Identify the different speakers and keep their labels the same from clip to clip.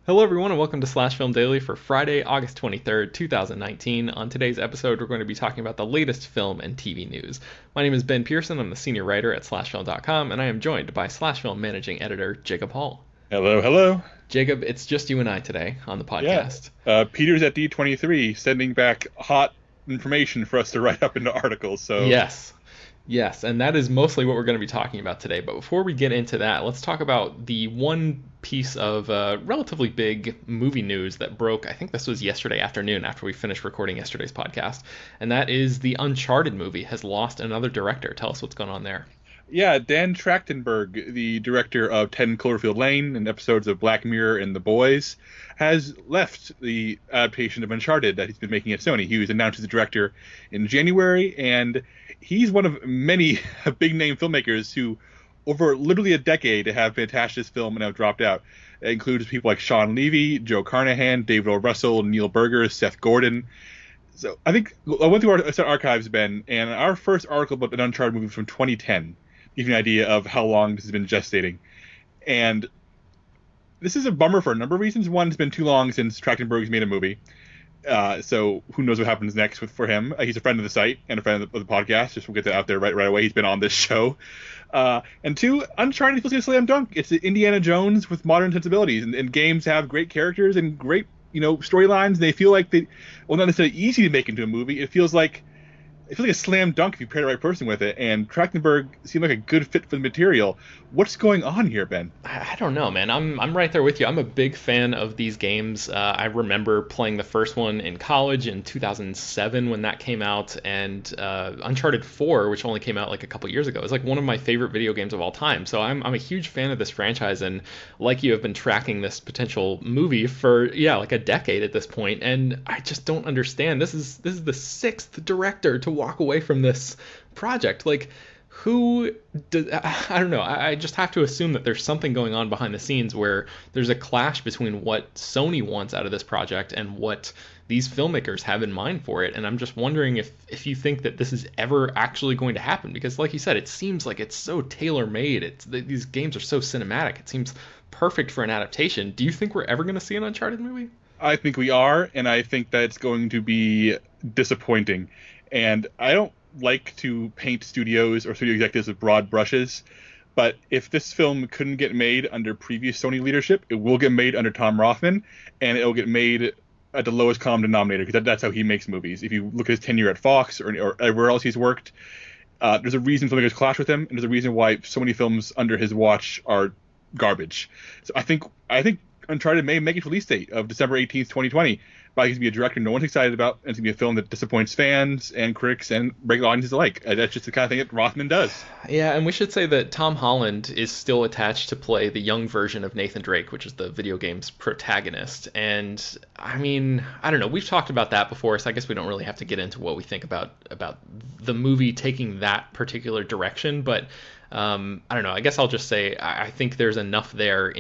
Speaker 1: Hello, everyone, and welcome to Slash Film Daily for Friday, August 23rd, 2019. On today's episode, we're going to be talking about the latest film and TV news. My name is Ben Pearson. I'm the senior writer at SlashFilm.com, and I am joined by Slash Film managing editor Jacob Hall.
Speaker 2: Hello, hello.
Speaker 1: Jacob, it's just you and I today on the
Speaker 2: Yeah.
Speaker 1: podcast.
Speaker 2: Peter's at D23 sending back hot information for us to write up into articles. So,
Speaker 1: Yes, yes, and that is mostly what we're going to be talking about today. But before we get into that, let's talk about the one piece of relatively big movie news that broke. I think this was yesterday afternoon after we finished recording yesterday's podcast, and that is the Uncharted movie has lost another director. Tell us what's going on there.
Speaker 2: yeah, Dan Trachtenberg, the director of 10 Cloverfield Lane and episodes of Black Mirror and The Boys, has left the adaptation of Uncharted that he's been making at Sony. He was announced as the director in January, and he's one of many big name filmmakers who, over literally a decade, have been attached to this film and have dropped out. It includes people like Sean Levy, Joe Carnahan, David O. Russell, Neil Burger, Seth Gordon. So I think I went through our archives, Ben, and our first article about an Uncharted movie from 2010 give you an idea of how long this has been gestating. And this is a bummer for a number of reasons. One, it's been too long since Trachtenberg's made a movie. So who knows what happens next for him. He's a friend of the site and a friend of the podcast. Just we'll get that out there right away. He's been on this show. And two, Uncharted feels like a slam dunk. It's Indiana Jones with modern sensibilities. And games have great characters and great, storylines. They feel like not necessarily easy to make into a movie. It feels like a slam dunk if you pair the right person with it, and Trachtenberg seemed like a good fit for the material. What's going on here, Ben?
Speaker 1: I don't know, man. I'm right there with you. I'm a big fan of these games. I remember playing the first one in college in 2007 when that came out, and Uncharted 4, which only came out like a couple years ago, is like one of my favorite video games of all time. So I'm a huge fan of this franchise, and like you have been tracking this potential movie for like a decade at this point, and I just don't understand. This is the sixth director to walk away from this project. Like, who does, I don't know. I just have to assume that there's something going on behind the scenes where there's a clash between what Sony wants out of this project and what these filmmakers have in mind for it. And I'm just wondering if you think that this is ever actually going to happen, because like you said, it seems like it's so tailor-made. These games are so cinematic. It seems perfect for an adaptation. Do you think we're ever going to see an Uncharted movie?
Speaker 2: I think we are, and I think that it's going to be disappointing. And I don't like to paint studios or studio executives with broad brushes, but if this film couldn't get made under previous Sony leadership, it will get made under Tom Rothman, and it'll get made at the lowest common denominator, because that's how he makes movies. If you look at his tenure at Fox or everywhere else he's worked, there's a reason filmmakers clash with him, and there's a reason why so many films under his watch are garbage. So I think Uncharted may make its release date of December 18th, 2020, but he's going to be a director no one's excited about, and it's going to be a film that disappoints fans and critics and regular audiences alike. That's just the kind of thing that Rothman does.
Speaker 1: Yeah, and we should say that Tom Holland is still attached to play the young version of Nathan Drake, which is the video game's protagonist. And I mean, I don't know. We've talked about that before, so I guess we don't really have to get into what we think about the movie taking that particular direction. But I don't know. I guess I'll just say I think there's enough there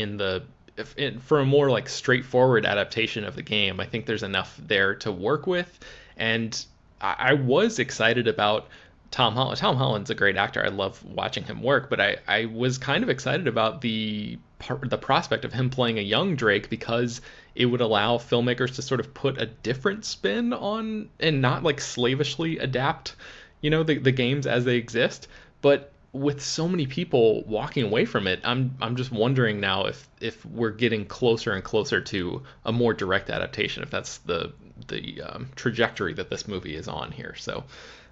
Speaker 1: for a more like straightforward adaptation of the game. I think there's enough there to work with, and I was excited about Tom Holland. Tom Holland's a great actor. I love watching him work, but I was kind of excited about the prospect of him playing a young Drake, because it would allow filmmakers to sort of put a different spin on and not like slavishly adapt, the games as they exist. But with so many people walking away from it, I'm just wondering now if we're getting closer and closer to a more direct adaptation, if that's the trajectory that this movie is on here. So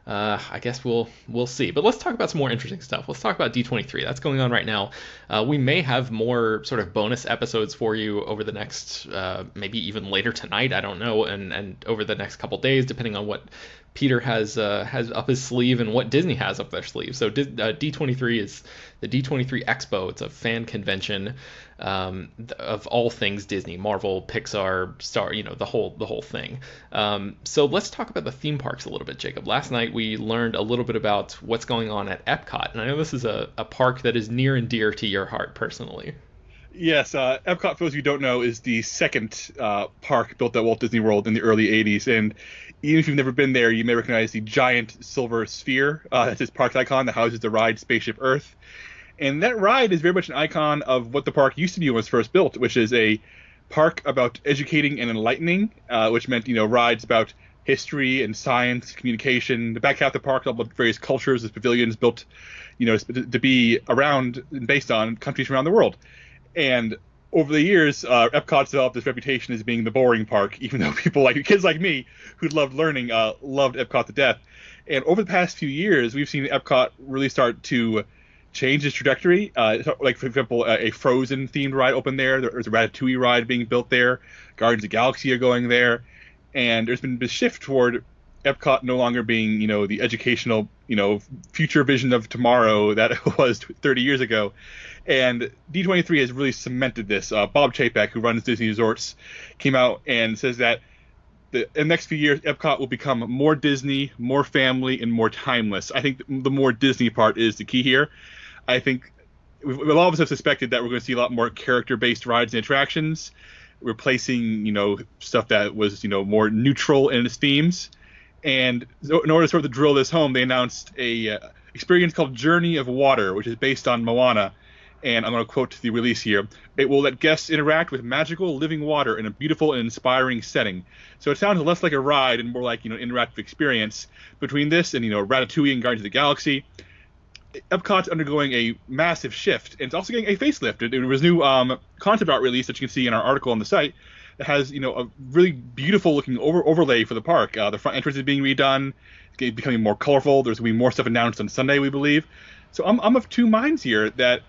Speaker 1: I guess we'll see. But let's talk about some more interesting stuff. Let's talk about D23. That's going on right now. We may have more sort of bonus episodes for you over the next, maybe even later tonight. I don't know, and over the next couple days, depending on what Peter has up his sleeve and what Disney has up their sleeve. So D23 is the D23 Expo. It's a fan convention of all things Disney, Marvel, Pixar, Star, the whole thing. So let's talk about the theme parks a little bit, Jacob. Last night we learned a little bit about what's going on at Epcot, and I know this is a park that is near and dear to your heart personally.
Speaker 2: Yes, Epcot, for those of you who don't know, is the second park built at Walt Disney World in the early 80s. And even if you've never been there, you may recognize the giant silver sphere. That's its park icon that houses the ride Spaceship Earth. And that ride is very much an icon of what the park used to be when it was first built, which is a park about educating and enlightening, which meant, rides about history and science, communication. The back half of the park all about various cultures, as pavilions built, to be around and based on countries around the world. And over the years, Epcot's developed this reputation as being the boring park, even though people like kids like me who loved learning loved Epcot to death. And over the past few years, we've seen Epcot really start to change its trajectory. Like, for example, a Frozen-themed ride opened there. There's a Ratatouille ride being built there. Guardians of the Galaxy are going there. And there's been this shift toward Epcot no longer being, the educational, future vision of tomorrow that it was 30 years ago. And D23 has really cemented this. Bob Chapek, who runs Disney Resorts, came out and says that in the next few years, Epcot will become more Disney, more family, and more timeless. I think the more Disney part is the key here. I think a lot of us have suspected that we're going to see a lot more character-based rides and attractions, replacing, stuff that was, more neutral in its themes. And in order to sort of drill this home, they announced a experience called Journey of Water, which is based on Moana. And I'm going to quote the release here. It will let guests interact with magical living water in a beautiful and inspiring setting. So it sounds less like a ride and more like, an interactive experience. Between this and, Ratatouille and Guardians of the Galaxy, Epcot's undergoing a massive shift. And it's also getting a facelift. There was new concept art release that you can see in our article on the site that has, a really beautiful looking overlay for the park. The front entrance is being redone. It's becoming more colorful. There's going to be more stuff announced on Sunday, we believe. So I'm of two minds here that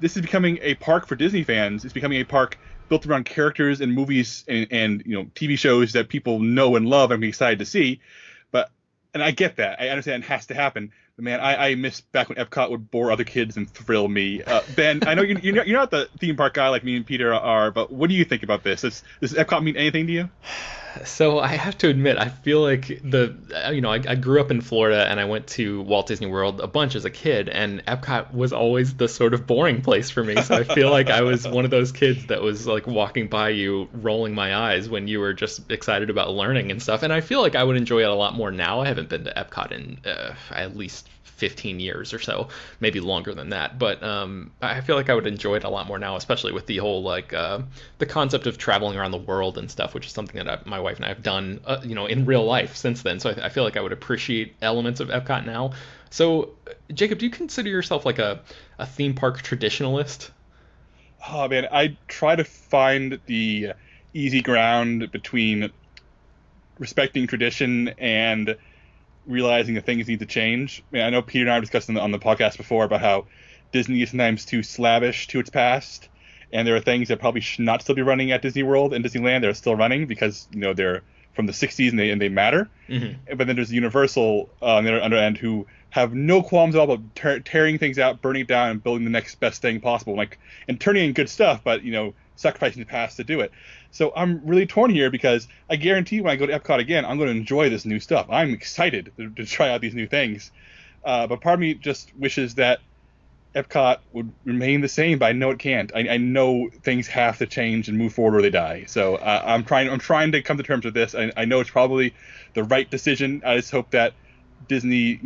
Speaker 2: this is becoming a park for Disney fans. It's becoming a park built around characters and movies and TV shows that people know and love and be excited to see. And I get that. I understand it has to happen. But man, I miss back when Epcot would bore other kids and thrill me. Ben, I know you're not the theme park guy like me and Peter are, but what do you think about this? Does Epcot mean anything to you?
Speaker 1: So I have to admit, I feel like I grew up in Florida and I went to Walt Disney World a bunch as a kid, and Epcot was always the sort of boring place for me. So I feel like I was one of those kids that was like walking by you, rolling my eyes when you were just excited about learning and stuff. And I feel like I would enjoy it a lot more now. I haven't been to Epcot in at least 15 years or so, maybe longer than that. But I feel like I would enjoy it a lot more now, especially with the whole the concept of traveling around the world and stuff, which is something that my wife and I have done, in real life since then. So I feel like I would appreciate elements of Epcot now. So, Jacob, do you consider yourself like a theme park traditionalist?
Speaker 2: Oh man, I try to find the easy ground between respecting tradition and realizing that things need to change. I mean, I know Peter and I have discussed on the podcast before about how Disney is sometimes too slavish to its past, and there are things that probably should not still be running at Disney World and Disneyland that are still running because they're from the 60s and they matter. Mm-hmm. But then there's Universal on the other end who have no qualms at all about tearing things out, burning it down, and building the next best thing possible, and turning in good stuff, but sacrificing the past to do it. So I'm really torn here because I guarantee when I go to Epcot again, I'm going to enjoy this new stuff. I'm excited to try out these new things. But part of me just wishes that Epcot would remain the same, but I know it can't. I know things have to change and move forward or they die. So I'm trying to come to terms with this. I know it's probably the right decision. I just hope that Disney,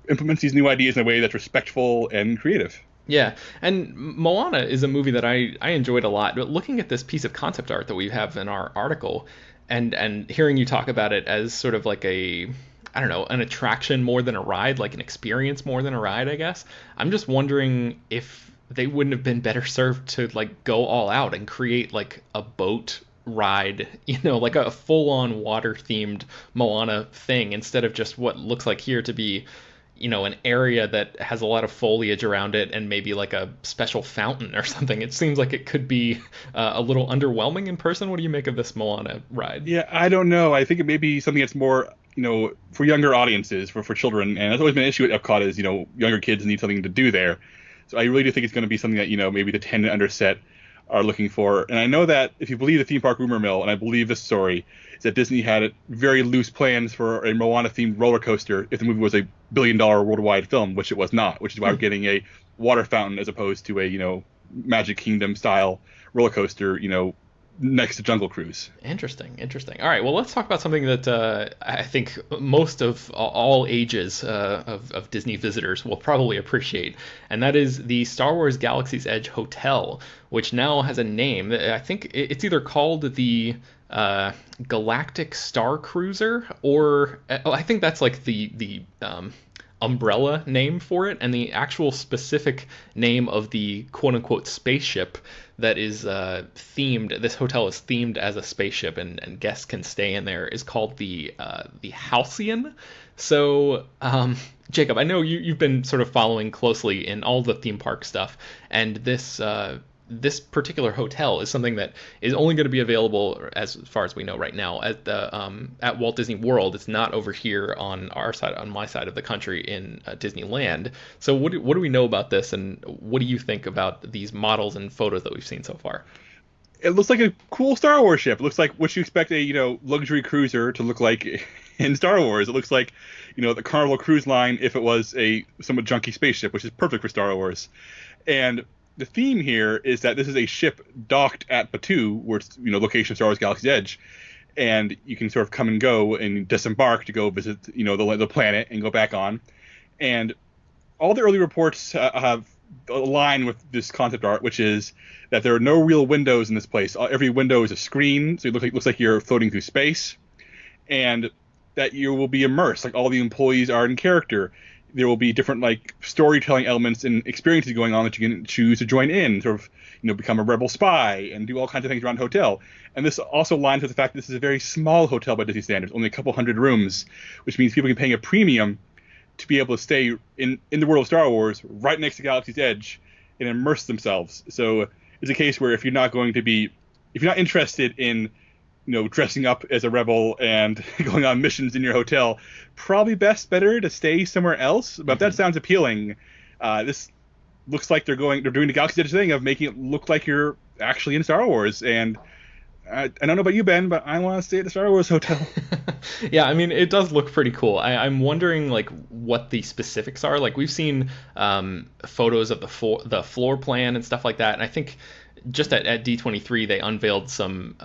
Speaker 2: implements these new ideas in a way that's respectful and creative.
Speaker 1: Yeah, and Moana is a movie that I enjoyed a lot. But looking at this piece of concept art that we have in our article, and hearing you talk about it as sort of like an attraction more than a ride, like an experience more than a ride, I guess. I'm just wondering if they wouldn't have been better served to like go all out and create like a boat ride, like a full-on water-themed Moana thing instead of just what looks like here to be an area that has a lot of foliage around it and maybe like a special fountain or something. It seems like it could be a little underwhelming in person. What do you make of this Moana ride?
Speaker 2: Yeah, I don't know. I think it may be something that's more, for younger audiences, for children. And that's always been an issue at Epcot is, younger kids need something to do there. So I really do think it's going to be something that, maybe the 10 and under set are looking for. And I know that if you believe the theme park rumor mill, and I believe this story, is that Disney had very loose plans for a Moana-themed roller coaster if the movie was a billion-dollar worldwide film, which it was not, which is why we're getting a water fountain as opposed to a, Magic Kingdom-style roller coaster, next to Jungle Cruise.
Speaker 1: Interesting, interesting. All right, well, let's talk about something that I think most of all ages of Disney visitors will probably appreciate, and that is the Star Wars Galaxy's Edge Hotel, which now has a name. I think it's either called the Galactic Star Cruiser, or I think that's like the umbrella name for it, and the actual specific name of the quote unquote spaceship that is themed. This hotel is themed as a spaceship, and guests can stay in there. Is called the Halcyon. So, Jacob, I know you've been sort of following closely in all the theme park stuff, and this particular hotel is something that is only going to be available, as far as we know right now, at the at Walt Disney World. It's not over here on our side, on my side of the country, in Disneyland. So what do we know about this, and what do you think about these models and photos that we've seen so far?
Speaker 2: It looks like a cool Star Wars ship. It looks like what you expect a luxury cruiser to look like in Star Wars. It looks like the Carnival Cruise Line if it was a somewhat junky spaceship, which is perfect for Star Wars. And the theme here is that this is a ship docked at Batuu, where it's location of Star Wars Galaxy's Edge, and you can sort of come and go and disembark to go visit the planet and go back on. And all the early reports have aligned with this concept art, which is that there are no real windows in this place. Every window is a screen, so it looks like you're floating through space, and that you will be immersed. Like, all the employees are in character. There will be different storytelling elements and experiences going on that you can choose to join in, sort of become a rebel spy and do all kinds of things around the hotel. And this also aligns with the fact that this is a very small hotel by Disney standards, only a couple hundred rooms, which means people can pay a premium to be able to stay in the world of Star Wars right next to Galaxy's Edge and immerse themselves. So it's a case where if you're not interested in dressing up as a rebel and going on missions in your hotel, probably better to stay somewhere else. But if that sounds appealing, this looks like they're doing the Galaxy's Edge thing of making it look like you're actually in Star Wars. And I don't know about you, Ben, but I want to stay at the Star Wars hotel.
Speaker 1: Yeah, I mean, it does look pretty cool. I'm wondering what the specifics are. We've seen photos of the floor plan and stuff like that, and I think just at D23 they unveiled some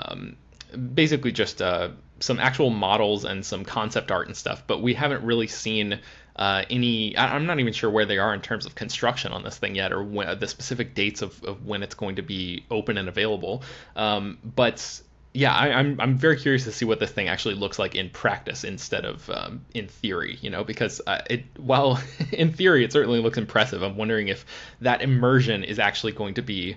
Speaker 1: basically just some actual models and some concept art and stuff, but we haven't really seen any. I'm not even sure where they are in terms of construction on this thing yet, or the specific dates of when it's going to be open and available. But yeah, I'm very curious to see what this thing actually looks like in practice instead of in theory, because while in theory it certainly looks impressive, I'm wondering if that immersion is actually going to be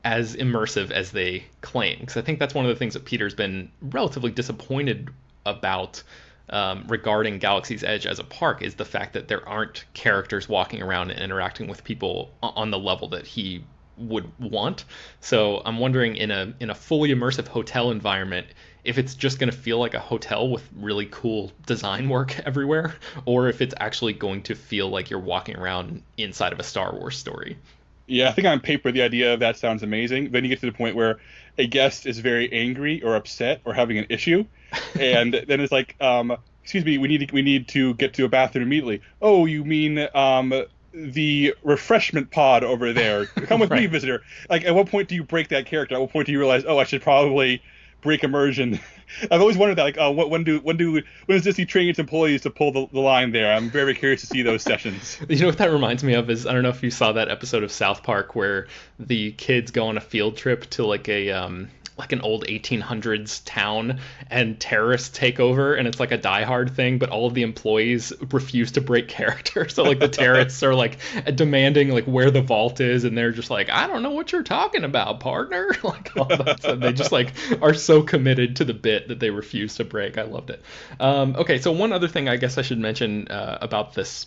Speaker 1: as immersive as they claim, because I think that's one of the things that Peter's been relatively disappointed about regarding Galaxy's Edge as a park, is the fact that there aren't characters walking around and interacting with people on the level that he would want. So I'm wondering, in a fully immersive hotel environment, if it's just going to feel like a hotel with really cool design work everywhere, or if it's actually going to feel like you're walking around inside of a Star Wars story.
Speaker 2: Yeah, I think on paper the idea of that sounds amazing. Then you get to the point where a guest is very angry or upset or having an issue, and then it's like, excuse me, we need to get to a bathroom immediately. Oh, you mean the refreshment pod over there? Come with
Speaker 1: Right.
Speaker 2: me, visitor. At what point do you break that character? At what point do you realize, oh, I should probably break immersion? I've always wondered that. When does Disney train its employees to pull the line there? I'm very curious to see those sessions.
Speaker 1: You know what that reminds me of is, I don't know if you saw that episode of South Park where the kids go on a field trip to an old 1800s town, and terrorists take over, and it's like a Die Hard thing, but all of the employees refuse to break character. So the terrorists are demanding where the vault is, and they're just I don't know what you're talking about, partner. All that stuff. They just are so committed to the bit that they refuse to break. I loved it. Okay, so one other thing I guess I should mention about this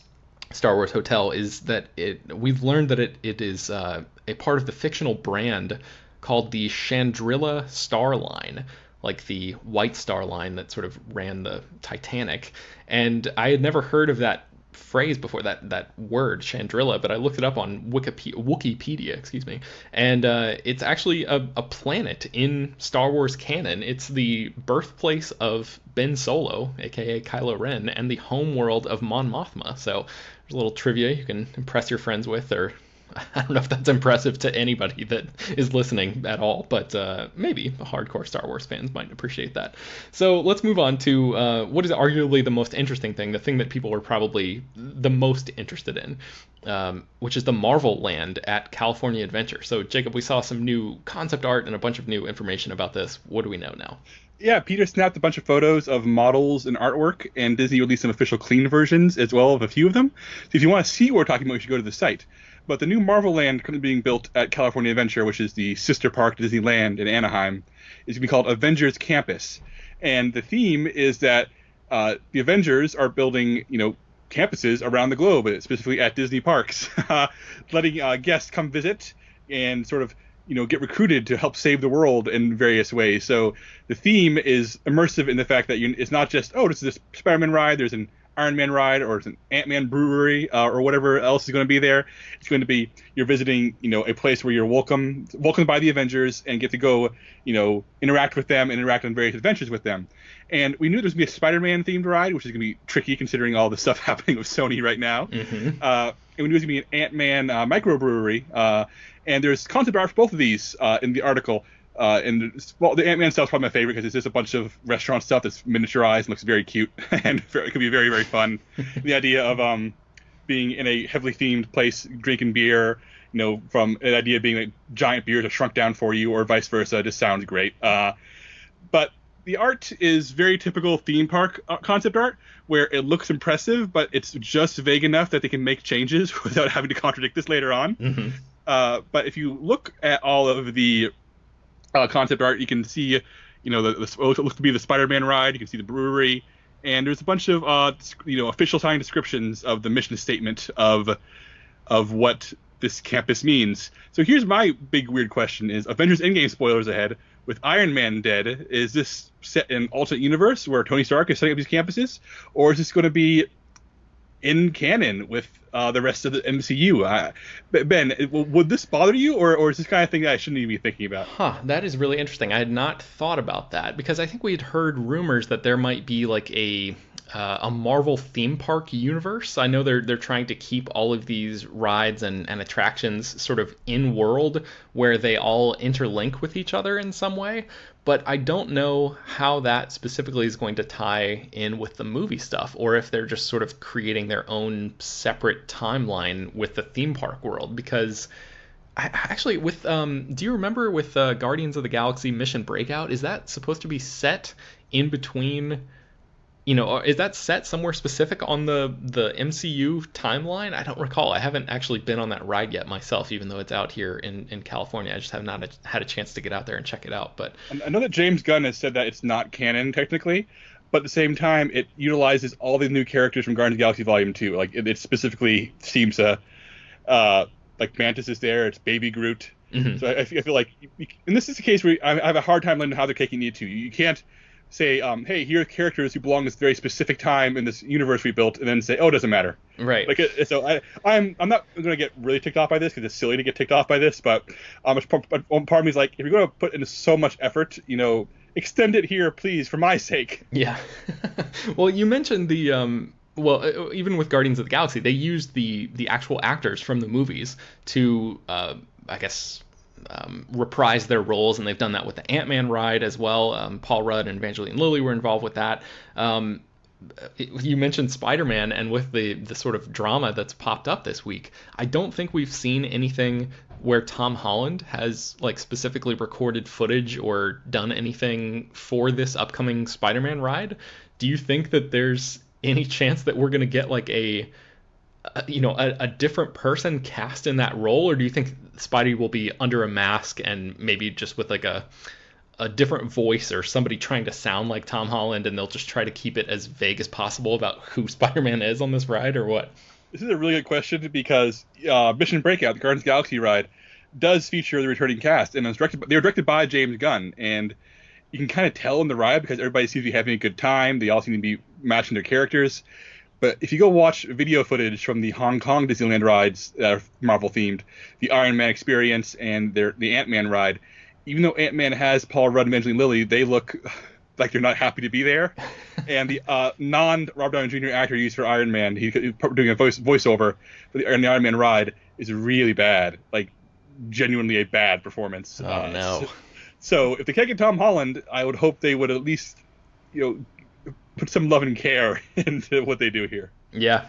Speaker 1: Star Wars hotel is that we've learned that it is a part of the fictional brand called the Chandrila Star Line, like the White Star Line that sort of ran the Titanic. And I had never heard of that phrase before, that word Chandrila, but I looked it up on Wikipedia, excuse me, and it's actually a planet in Star Wars canon. It's the birthplace of Ben Solo, aka Kylo Ren, and the home world of Mon Mothma. So there's a little trivia you can impress your friends with, or I don't know if that's impressive to anybody that is listening at all, but maybe hardcore Star Wars fans might appreciate that. So let's move on to what is arguably the most interesting thing, the thing that people are probably the most interested in, which is the Marvel Land at California Adventure. So, Jacob, we saw some new concept art and a bunch of new information about this. What do we know now?
Speaker 2: Yeah, Peter snapped a bunch of photos of models and artwork, and Disney released some official clean versions as well of a few of them. So if you want to see what we're talking about, you should go to the site. But the new Marvel Land currently being built at California Adventure, which is the sister park to Disneyland in Anaheim, is going to be called Avengers Campus. And the theme is that the Avengers are building, campuses around the globe, specifically at Disney parks, letting guests come visit and sort of get recruited to help save the world in various ways. So the theme is immersive in the fact that it's not just, oh, this is a Spider-Man ride, there's an Iron Man ride, or it's an Ant-Man brewery, or whatever else is going to be there. It's going to be, you're visiting, a place where you're welcomed by the Avengers and get to go, interact with them and interact on various adventures with them. And we knew there was going to be a Spider-Man themed ride, which is going to be tricky considering all the stuff happening with Sony right now.
Speaker 1: Mm-hmm.
Speaker 2: And we knew it was going to be an Ant-Man microbrewery. And there's concept art for both of these in the article. The Ant-Man stuff is probably my favorite because it's just a bunch of restaurant stuff that's miniaturized and looks very cute and it could be very, very fun. The idea of being in a heavily themed place, drinking beer, from an idea of being like giant beers are shrunk down for you or vice versa, just sounds great. But the art is very typical theme park concept art, where it looks impressive, but it's just vague enough that they can make changes without having to contradict this later on.
Speaker 1: Mm-hmm.
Speaker 2: But if you look at all of the concept art, you can see, what looks to be the Spider-Man ride. You can see the brewery, and there's a bunch of, official signing descriptions of the mission statement of what this campus means. So here's my big weird question: is Avengers Endgame spoilers ahead? With Iron Man dead, is this set in an alternate universe where Tony Stark is setting up these campuses, or is this going to be in canon with the rest of the MCU? Ben, would this bother you, or is this kind of thing that I shouldn't even be thinking about?
Speaker 1: That is really interesting. I had not thought about that because I think we had heard rumors that there might be like a Marvel theme park universe. I know they're trying to keep all of these rides and attractions sort of in world where they all interlink with each other in some way, but I don't know how that specifically is going to tie in with the movie stuff, or if they're just sort of creating their own separate timeline with the theme park world. Because actually, with do you remember with Guardians of the Galaxy Mission Breakout, is that supposed to be set in between? Is that set somewhere specific on the MCU timeline? I don't recall. I haven't actually been on that ride yet myself, even though it's out here in California. I just have not had a chance to get out there and check it out. But
Speaker 2: I know that James Gunn has said that it's not canon technically, but at the same time, it utilizes all the new characters from Guardians of the Galaxy Volume 2. Like, it specifically seems to, like Mantis is there, it's Baby Groot.
Speaker 1: Mm-hmm.
Speaker 2: So I feel like, and this is the case where I have a hard time learning how they're taking it to. You can't say, hey, here are characters who belong to this very specific time in this universe we built, and then say, oh, it doesn't matter.
Speaker 1: Right.
Speaker 2: Like, so I'm not going to get really ticked off by this because it's silly to get ticked off by this, but part of me is like, if you're going to put in so much effort, extend it here, please, for my sake.
Speaker 1: Yeah. Well, you mentioned the even with Guardians of the Galaxy, they used the actual actors from the movies to, I guess, reprise their roles, and they've done that with the Ant-Man ride as well. Paul Rudd and Evangeline Lilly were involved with that. You mentioned Spider-Man, and with the sort of drama that's popped up this week, I don't think we've seen anything where Tom Holland has like specifically recorded footage or done anything for this upcoming Spider-Man ride. Do you think that there's any chance that we're going to get like a different person cast in that role, or do you think Spidey will be under a mask and maybe just with like a different voice or somebody trying to sound like Tom Holland, and they'll just try to keep it as vague as possible about who Spider-Man is on this ride, or what?
Speaker 2: This is a really good question because Mission Breakout, the Guardians of the Galaxy ride, does feature the returning cast, and they were directed by James Gunn, and you can kind of tell in the ride because everybody seems to be having a good time. They all seem to be matching their characters. But if you go watch video footage from the Hong Kong Disneyland rides that are Marvel themed, the Iron Man experience and the Ant-Man ride, even though Ant-Man has Paul Rudd and Evangeline Lilly, they look like they're not happy to be there. And the non-Robert Downey Jr. actor used for Iron Man, he's doing a voiceover on the Iron Man ride, is really bad, like genuinely a bad performance.
Speaker 1: Oh no.
Speaker 2: So if they can't get Tom Holland, I would hope they would at least, put some love and care into what they do here.
Speaker 1: Yeah.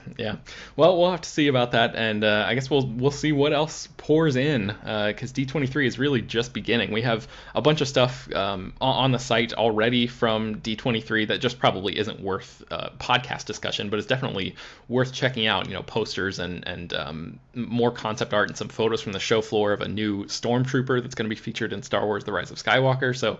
Speaker 1: Well, we'll have to see about that, and I guess we'll see what else pours in, because D23 is really just beginning. We have a bunch of stuff on the site already from D23 that just probably isn't worth podcast discussion, but it's definitely worth checking out. Posters and more concept art and some photos from the show floor of a new stormtrooper that's going to be featured in Star Wars: The Rise of Skywalker. So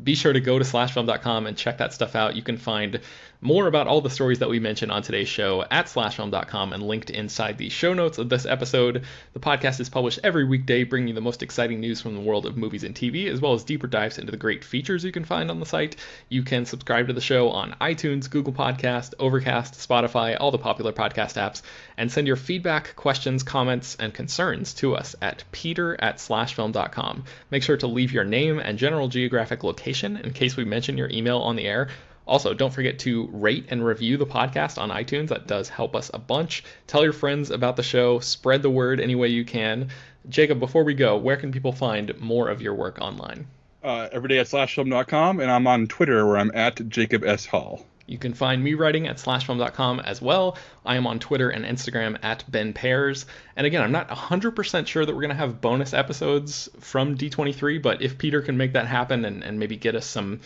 Speaker 1: be sure to go to slashfilm.com and check that stuff out. You can find more about all the stories that we mentioned on today's show at slashfilm.com and linked inside the show notes of this episode. The podcast is published every weekday, bringing you the most exciting news from the world of movies and TV, as well as deeper dives into the great features you can find on the site. You can subscribe to the show on iTunes, Google Podcast, Overcast, Spotify, all the popular podcast apps, and send your feedback, questions, comments, and concerns to us at peter@slashfilm.com. Make sure to leave your name and general geographic location in case we mention your email on the air. Also, don't forget to rate and review the podcast on iTunes. That does help us a bunch. Tell your friends about the show. Spread the word any way you can. Jacob, before we go, where can people find more of your work online?
Speaker 2: Every day at slashfilm.com, and I'm on Twitter where I'm at Jacob S. Hall.
Speaker 1: You can find me writing at slashfilm.com as well. I am on Twitter and Instagram at Ben Pearson. And again, I'm not 100% sure that we're going to have bonus episodes from D23, but if Peter can make that happen and maybe get us some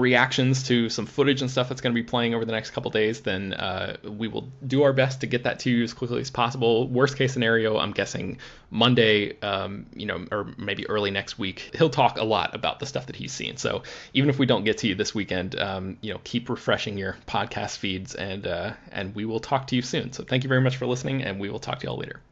Speaker 1: reactions to some footage and stuff that's going to be playing over the next couple days, then we will do our best to get that to you as quickly as possible. Worst case scenario, I'm guessing Monday, or maybe early next week. He'll talk a lot about the stuff that he's seen. So even if we don't get to you this weekend, keep refreshing your podcast feeds, and we will talk to you soon. So thank you very much for listening, and we will talk to you all later.